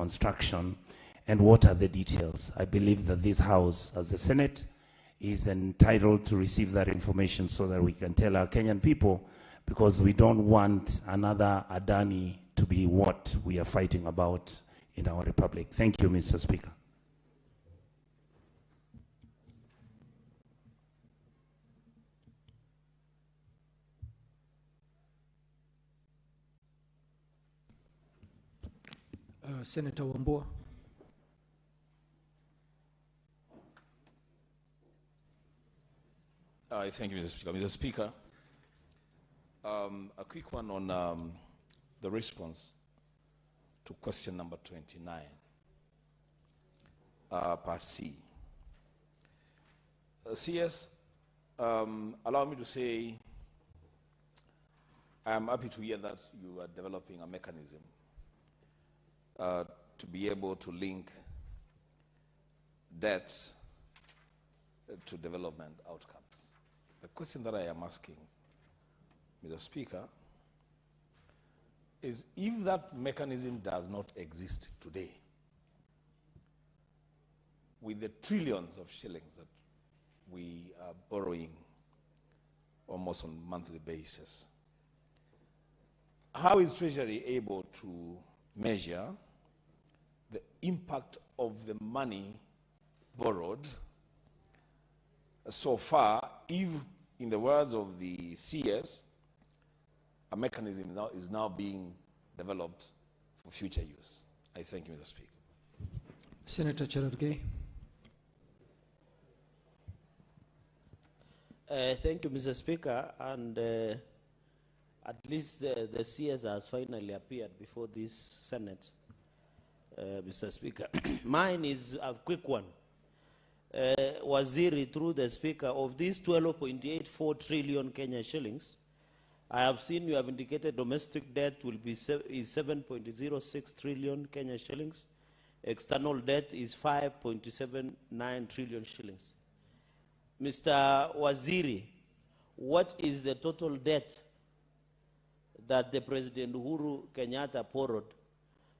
construction, and what are the details. I believe that this House, as the Senate, is entitled to receive that information so that we can tell our Kenyan people, because we don't want another Adani to be what we are fighting about in our republic. Thank you, Mr. Speaker. Senator Wambua. Thank you, Mr. Speaker. Mr. Speaker, a quick one on the response to question number 29, part C. CS, allow me to say I am happy to hear that you are developing a mechanism to be able to link debt to development outcomes. The question that I am asking, Mr. Speaker, is if that mechanism does not exist today, with the trillions of shillings that we are borrowing almost on a monthly basis, how is Treasury able to measure the impact of the money borrowed so far, if, in the words of the CS, a mechanism is now being developed for future use? I thank you, Mr. Speaker. Senator Cherargei. Thank you, Mr. Speaker. And at least the CS has finally appeared before this Senate, Mr. Speaker. Mine is a quick one. Waziri, through the Speaker, of these 12.84 trillion Kenya shillings, I have seen you have indicated domestic debt will be is 7.06 trillion Kenya shillings. External debt is 5.79 trillion shillings. Mr. Waziri, what is the total debt that the President Uhuru Kenyatta borrowed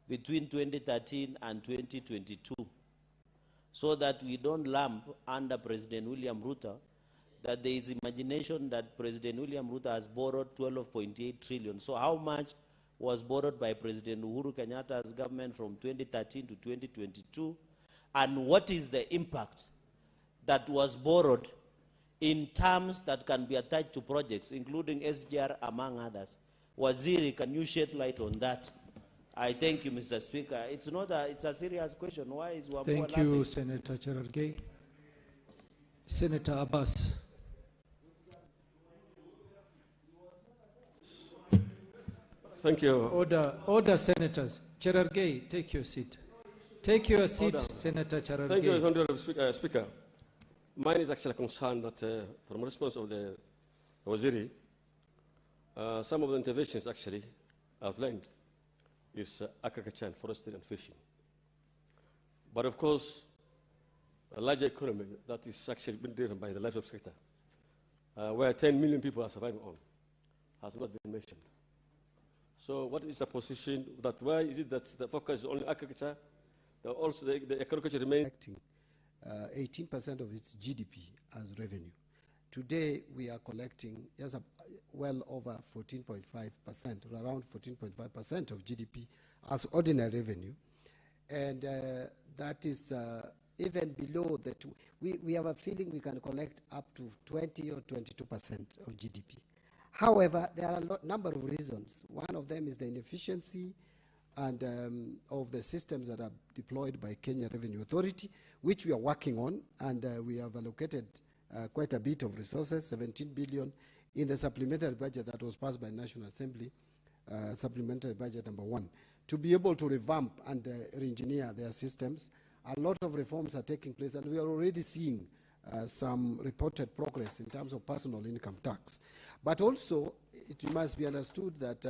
between 2013 and 2022? So that we don't lump under President William Ruto that there is imagination that President William Ruto has borrowed 12.8 trillion. So how much was borrowed by President Uhuru Kenyatta's government from 2013 to 2022? And what is the impact that was borrowed in terms that can be attached to projects, including SGR, among others? Waziri, can you shed light on that? I thank you, Mr. Speaker. It's a serious question. Why is Wambua Thank laughing? you, Senator Cherargei. Senator Abbas. Thank you. Order, senators. Cherargei, take your seat. Take your seat, order. Senator Cherargei. Thank you, Honorable Speaker. Mine is actually a concern that from the response of the Waziri, some of the interventions actually outlined is agriculture and forestry and fishing. But of course, a larger economy that is actually been driven by the livestock sector, where 10 million people are surviving on, has not been mentioned. So what is the position that, why is it that the focus is only agriculture, also the agriculture remains? 18% of its GDP as revenue. Today we are collecting just well over 14.5%, around 14.5% of GDP as ordinary revenue. And that is even below the two. We have a feeling we can collect up to 20 or 22% of GDP. However, there are a number of reasons. One of them is the inefficiency and of the systems that are deployed by Kenya Revenue Authority, which we are working on, and we have allocated quite a bit of resources, 17 billion in the supplementary budget that was passed by National Assembly, supplementary budget number 1, to be able to revamp and re-engineer their systems. A lot of reforms are taking place, and we are already seeing some reported progress in terms of personal income tax. But also, it must be understood that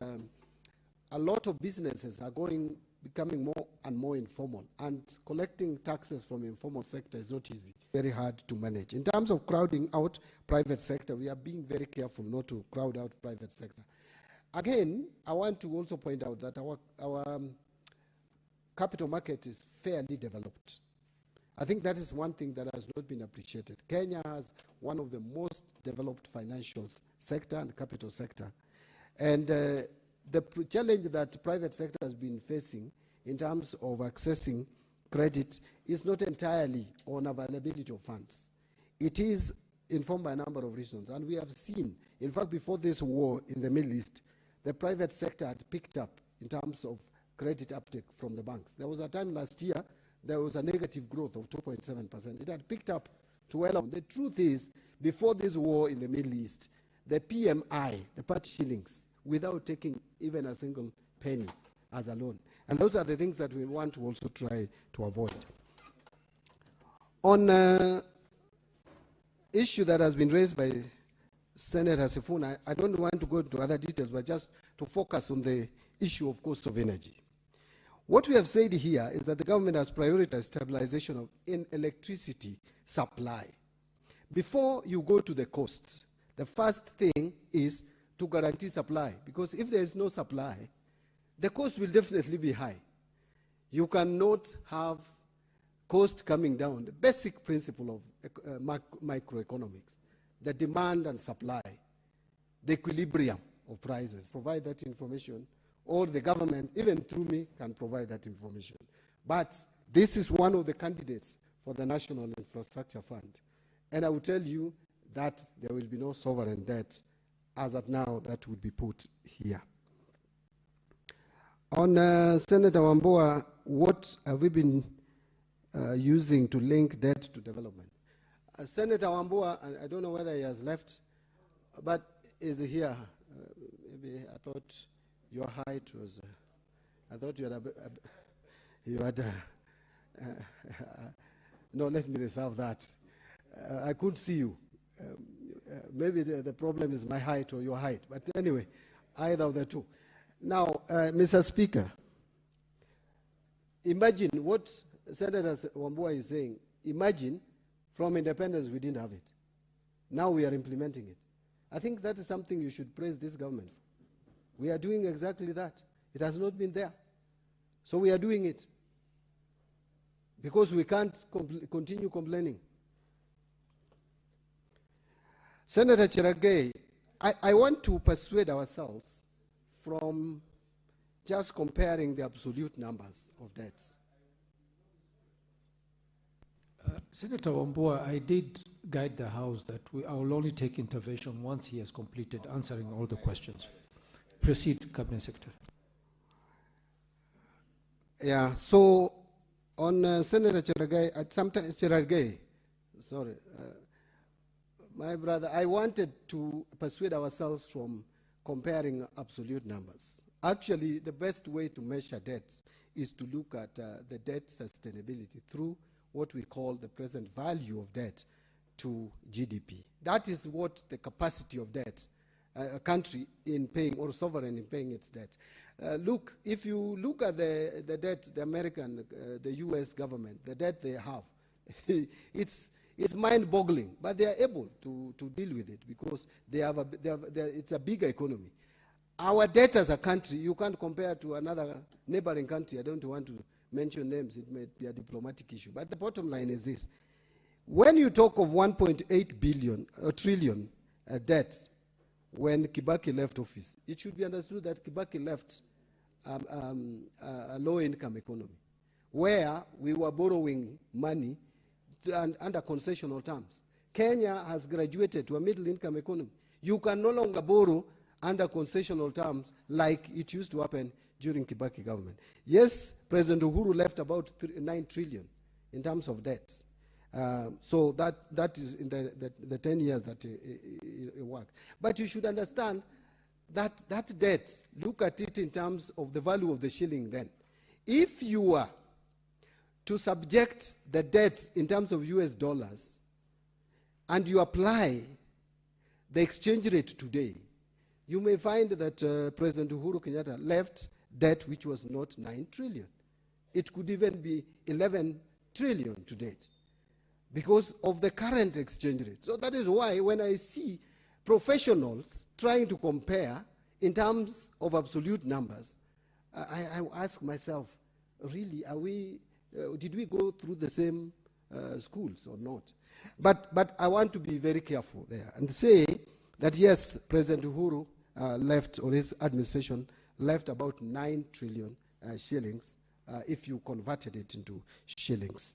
a lot of businesses are becoming more and more informal, and collecting taxes from the informal sector is not easy, very hard to manage. In terms of crowding out private sector, we are being very careful not to crowd out private sector. Again, I want to also point out that our capital market is fairly developed. I think that is one thing that has not been appreciated. Kenya has one of the most developed financial sector and capital sector. And the challenge that private sector has been facing in terms of accessing credit is not entirely on availability of funds. It is informed by a number of reasons. And we have seen, in fact, before this war in the Middle East, the private sector had picked up in terms of credit uptake from the banks. There was a time last year, there was a negative growth of 2.7%. It had picked up to well. The truth is, before this war in the Middle East, the PMI, the party shillings, without taking even a single penny as a loan. And those are the things that we want to also try to avoid. On issue that has been raised by Senator Sifuna, I don't want to go into other details, but just to focus on the issue of cost of energy. What we have said here is that the government has prioritized stabilization of electricity supply. Before you go to the costs, the first thing is to guarantee supply, because if there is no supply, the cost will definitely be high. You cannot have cost coming down. The basic principle of microeconomics, the demand and supply, the equilibrium of prices. Provide that information, or the government, even through me, can provide that information. But this is one of the candidates for the National Infrastructure Fund. And I will tell you that there will be no sovereign debt as of now that would be put here. On Senator Wambua, what have we been using to link debt to development? Senator Wambua, I don't know whether he has left, but is here. Maybe I thought your height was, I thought you had no, let me reserve that. I could see you. Maybe the problem is my height or your height, but anyway, either of the two. Now, Mr. Speaker, imagine what Senator Wambua is saying. Imagine from independence we didn't have it. Now we are implementing it. I think that is something you should praise this government for. We are doing exactly that. It has not been there. So we are doing it because we can't continue complaining. Senator Cherargei, I want to persuade ourselves from just comparing the absolute numbers of debts. Senator Wambua, I did guide the House that I will only take intervention once he has completed answering all the questions. Proceed, Cabinet Secretary. Yeah, so on Senator Cherargei, sorry, my brother, I wanted to persuade ourselves from comparing absolute numbers. Actually, the best way to measure debt is to look at the debt sustainability through what we call the present value of debt to GDP. That is what the capacity of debt, a country in paying, or sovereign in paying its debt. Look, if you look at the debt, the American, the US government, the debt they have, it's mind-boggling, but they are able to deal with it because it's a bigger economy. Our debt as a country, you can't compare to another neighboring country. I don't want to mention names. It may be a diplomatic issue. But the bottom line is this. When you talk of 1.8 trillion debt when Kibaki left office, it should be understood that Kibaki left a low-income economy where we were borrowing money under concessional terms. Kenya has graduated to a middle-income economy. You can no longer borrow under concessional terms like it used to happen during Kibaki government. Yes, President Uhuru left about 9 trillion in terms of debts. So that is in the 10 years that it worked. But you should understand that that debt, look at it in terms of the value of the shilling then. If you were to subject the debt in terms of US dollars and you apply the exchange rate today, you may find that President Uhuru Kenyatta left debt which was not 9 trillion. It could even be 11 trillion to date because of the current exchange rate. So that is why when I see professionals trying to compare in terms of absolute numbers, I ask myself, really, are we, did we go through the same schools or not? But I want to be very careful there and say that yes, President Uhuru left, or his administration left about 9 trillion shillings if you converted it into shillings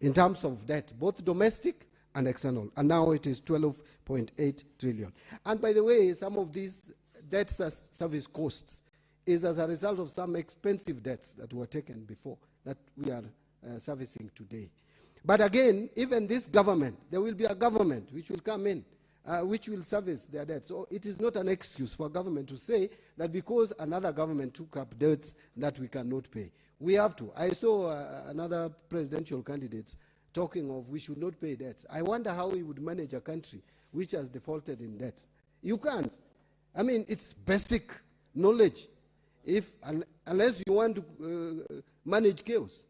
in terms of debt, both domestic and external. And now it is 12.8 trillion. And by the way, some of these debt service costs is as a result of some expensive debts that were taken before that we are servicing today. But again, even this government, there will be a government which will come in, which will service their debt. So it is not an excuse for a government to say that because another government took up debts that we cannot pay. We have to. I saw another presidential candidate talking of we should not pay debts. I wonder how he would manage a country which has defaulted in debt. You can't. I mean, it's basic knowledge. Unless you want to manage chaos.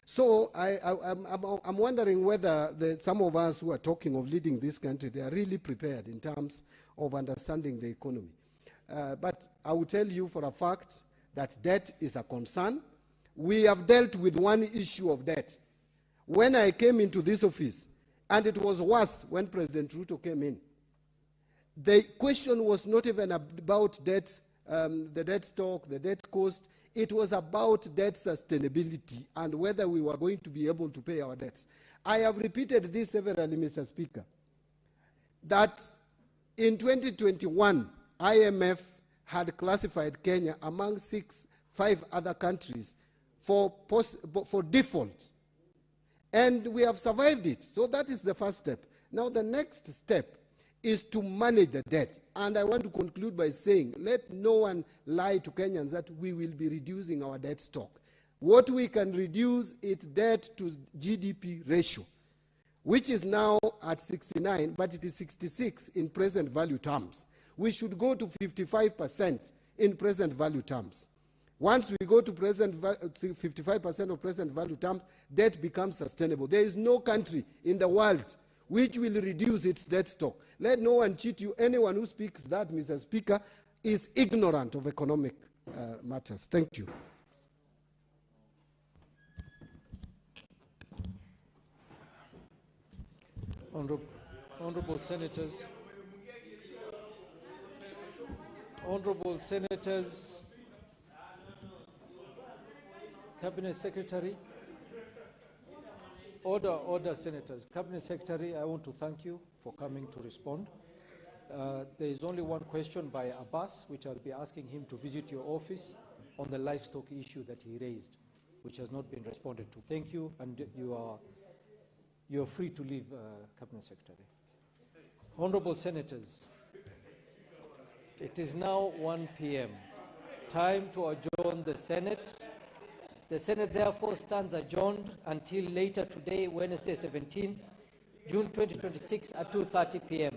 So I'm wondering whether some of us who are talking of leading this country, they are really prepared in terms of understanding the economy. But I will tell you for a fact that debt is a concern. We have dealt with one issue of debt. When I came into this office, and it was worse when President Ruto came in, the question was not even about debt, the debt stock, the debt cost. It was about debt sustainability and whether we were going to be able to pay our debts. I have repeated this severally, Mr. Speaker, that in 2021, IMF had classified Kenya among 5 other countries for default. And we have survived it. So that is the first step. Now the next step is to manage the debt. And I want to conclude by saying, let no one lie to Kenyans that we will be reducing our debt stock. What we can reduce is debt to GDP ratio, which is now at 69, but it is 66 in present value terms. We should go to 55% in present value terms. Once we go to 55% of present value terms, debt becomes sustainable. There is no country in the world which will reduce its debt stock. Let no one cheat you. Anyone who speaks that, Mr. Speaker, is ignorant of economic matters. Thank you. Honorable Senators, Cabinet Secretary, order, Senators. Cabinet Secretary, I want to thank you for coming to respond. There is only one question by Abbas, which I'll be asking him to visit your office on the livestock issue that he raised, which has not been responded to. Thank you, and you are free to leave, Cabinet Secretary. Honorable Senators, it is now 1 p.m. Time to adjourn the Senate. The Senate therefore stands adjourned until later today, Wednesday 17th, June 2026 at 2:30 p.m.